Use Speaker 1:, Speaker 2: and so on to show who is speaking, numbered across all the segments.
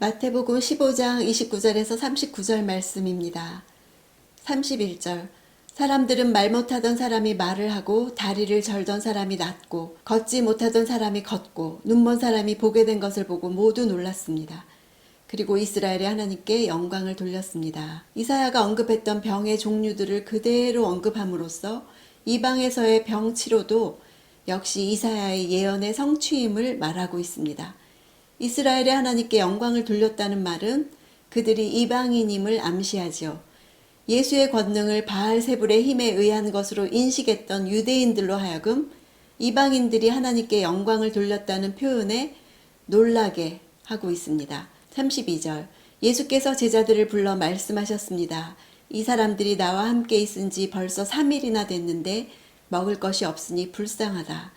Speaker 1: 마태복음 15장 29절에서 39절 말씀입니다. 31절 사람들은 말 못하던 사람이 말을 하고 다리를 절던 사람이 낫고 걷지 못하던 사람이 걷고 눈먼 사람이 보게 된 것을 보고 모두 놀랐습니다. 그리고 이스라엘의 하나님께 영광을 돌렸습니다. 이사야가 언급했던 병의 종류들을 그대로 언급함으로써 이방에서의 병 치료도 역시 이사야의 예언의 성취임을 말하고 있습니다. 이스라엘의 하나님께 영광을 돌렸다는 말은 그들이 이방인임을 암시하지요. 예수의 권능을 바알세불의 힘에 의한 것으로 인식했던 유대인들로 하여금 이방인들이 하나님께 영광을 돌렸다는 표현에 놀라게 하고 있습니다. 32절 예수께서 제자들을 불러 말씀하셨습니다. 이 사람들이 나와 함께 있은 지 벌써 3일이나 됐는데 먹을 것이 없으니 불쌍하다.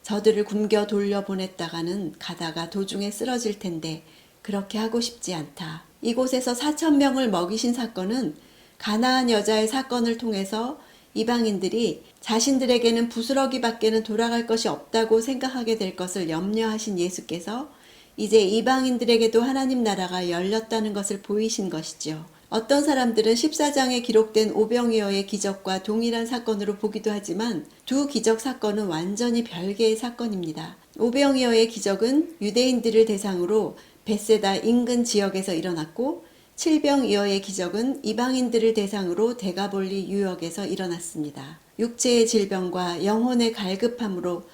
Speaker 1: 저들을 굶겨 돌려보냈다가는 가다가 도중에 쓰러질 텐데 그렇게 하고 싶지 않다. 이곳에서 4,000명을 먹이신 사건은 가나안 여자의 사건을 통해서 이방인들이 자신들에게는 부스러기밖에는 돌아갈 것이 없다고 생각하게 될 것을 염려하신 예수께서 이제 이방인들에게도 하나님 나라가 열렸다는 것을 보이신 것이죠. 어떤 사람들은 14장에 기록된 오병이어의 기적과 동일한 사건으로 보기도 하지만 두 기적 사건은 완전히 별개의 사건입니다. 오병이어의 기적은 유대인들을 대상으로 벳세다 인근 지역에서 일어났고 칠병이어의 기적은 이방인들을 대상으로 데가볼리 유역에서 일어났습니다. 육체의 질병과 영혼의 갈급함으로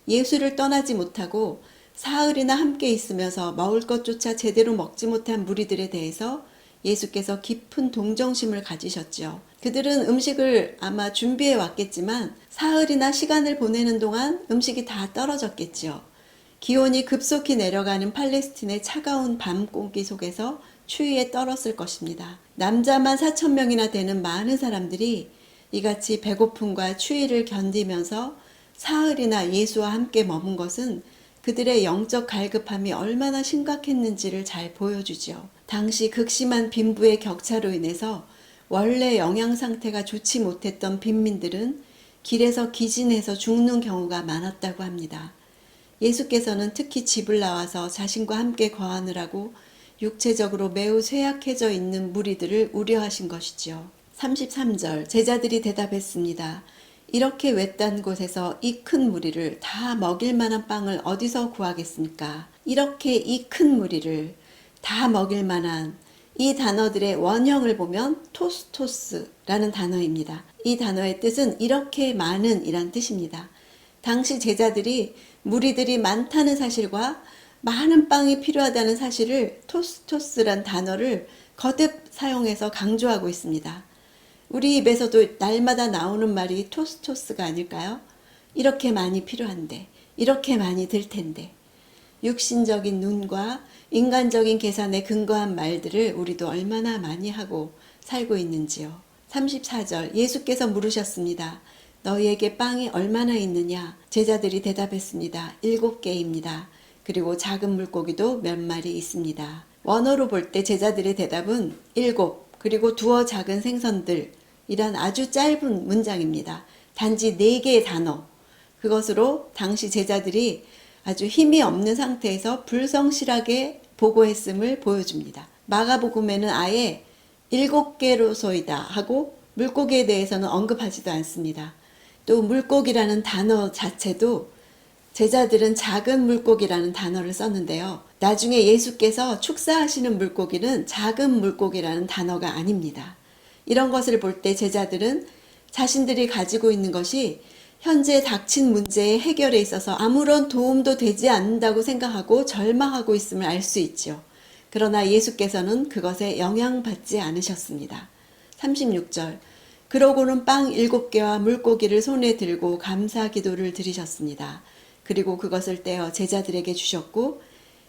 Speaker 1: 예수를 떠나지 못하고 사흘이나 함께 있으면서 먹을 것조차 제대로 먹지 못한 무리들에 대해서 예수께서 깊은 동정심을 가지셨죠. 그들은 음식을 아마 준비해 왔겠지만 사흘이나 시간을 보내는 동안 음식이 다 떨어졌겠죠. 기온이 급속히 내려가는 팔레스틴의 차가운 밤 공기 속에서 추위에 떨었을 것입니다. 남자만 4,000명이나 되는 많은 사람들이 이같이 배고픔과 추위를 견디면서 사흘이나 예수와 함께 머문 것은 그들의 영적 갈급함이 얼마나 심각했는지를 잘 보여주죠. 당시 극심한 빈부의 격차로 인해서 원래 영양 상태가 좋지 못했던 빈민들은 길에서 기진해서 죽는 경우가 많았다고 합니다. 예수께서는 특히 집을 나와서 자신과 함께 거하느라고 육체적으로 매우 쇠약해져 있는 무리들을 우려하신 것이죠. 33절 제자들이 대답했습니다. 이렇게 외딴 곳에서 이 큰 무리를 다 먹일 만한 빵을 어디서 구하겠습니까? 이렇게 이 큰 무리를 다 먹일 만한 이 단어들의 원형을 보면 토스토스라는 단어입니다. 이 단어의 뜻은 이렇게 많은 이란 뜻입니다. 당시 제자들이 무리들이 많다는 사실과 많은 빵이 필요하다는 사실을 토스토스란 단어를 거듭 사용해서 강조하고 있습니다. 우리 입에서도 날마다 나오는 말이 토스토스가 아닐까요? 이렇게 많이 필요한데, 이렇게 많이 들 텐데. 육신적인 눈과 인간적인 계산에 근거한 말들을 우리도 얼마나 많이 하고 살고 있는지요. 34절 예수께서 물으셨습니다. 너희에게 빵이 얼마나 있느냐? 제자들이 대답했습니다. 7개입니다. 그리고 작은 물고기도 몇 마리 있습니다. 원어로 볼 때 제자들의 대답은 7, 그리고 두어 작은 생선들 이란 아주 짧은 문장입니다. 단지 4개의 단어. 그것으로 당시 제자들이 아주 힘이 없는 상태에서 불성실하게 보고했음을 보여줍니다. 마가복음에는 아예 7개로소이다 하고 물고기에 대해서는 언급하지도 않습니다. 또 물고기라는 단어 자체도 제자들은 작은 물고기라는 단어를 썼는데요. 나중에 예수께서 축사하시는 물고기는 작은 물고기라는 단어가 아닙니다. 이런 것을 볼 때 제자들은 자신들이 가지고 있는 것이 현재 닥친 문제의 해결에 있어서 아무런 도움도 되지 않는다고 생각하고 절망하고 있음을 알 수 있죠. 그러나 예수께서는 그것에 영향받지 않으셨습니다. 36절 그러고는 빵 7개와 물고기를 손에 들고 감사 기도를 드리셨습니다. 그리고 그것을 떼어 제자들에게 주셨고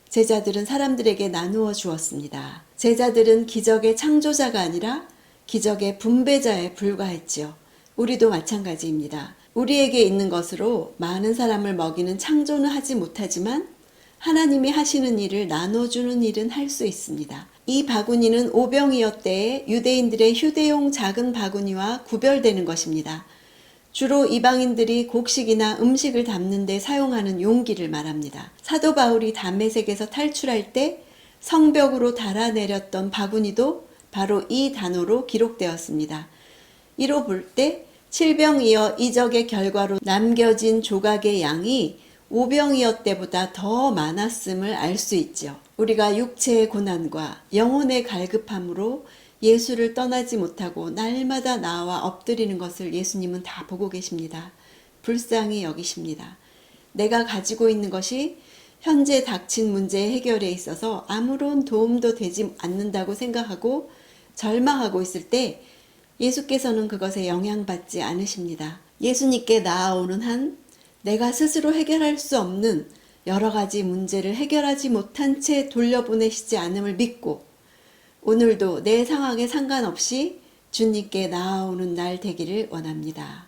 Speaker 1: 제자들은 사람들에게 나누어 주었습니다. 제자들은 기적의 창조자가 아니라 기적의 분배자에 불과했지요. 우리도 마찬가지입니다. 우리에게 있는 것으로 많은 사람을 먹이는 창조는 하지 못하지만 하나님이 하시는 일을 나눠주는 일은 할 수 있습니다. 이 바구니는 오병이어 때의 유대인들의 휴대용 작은 바구니와 구별되는 것입니다. 주로 이방인들이 곡식이나 음식을 담는 데 사용하는 용기를 말합니다. 사도 바울이 담메색에서 탈출할 때 성벽으로 달아내렸던 바구니도 바로 이 단어로 기록되었습니다. 이로 볼 때 칠병이어 이적의 결과로 남겨진 조각의 양이 오병이어 때보다 더 많았음을 알 수 있죠. 우리가 육체의 고난과 영혼의 갈급함으로 예수를 떠나지 못하고 날마다 나와 엎드리는 것을 예수님은 다 보고 계십니다. 불쌍히 여기십니다. 내가 가지고 있는 것이 현재 닥친 문제의 해결에 있어서 아무런 도움도 되지 않는다고 생각하고 절망하고 있을 때 예수께서는 그것에 영향받지 않으십니다. 예수님께 나아오는 한 내가 스스로 해결할 수 없는 여러 가지 문제를 해결하지 못한 채 돌려보내시지 않음을 믿고 오늘도 내 상황에 상관없이 주님께 나아오는 날 되기를 원합니다.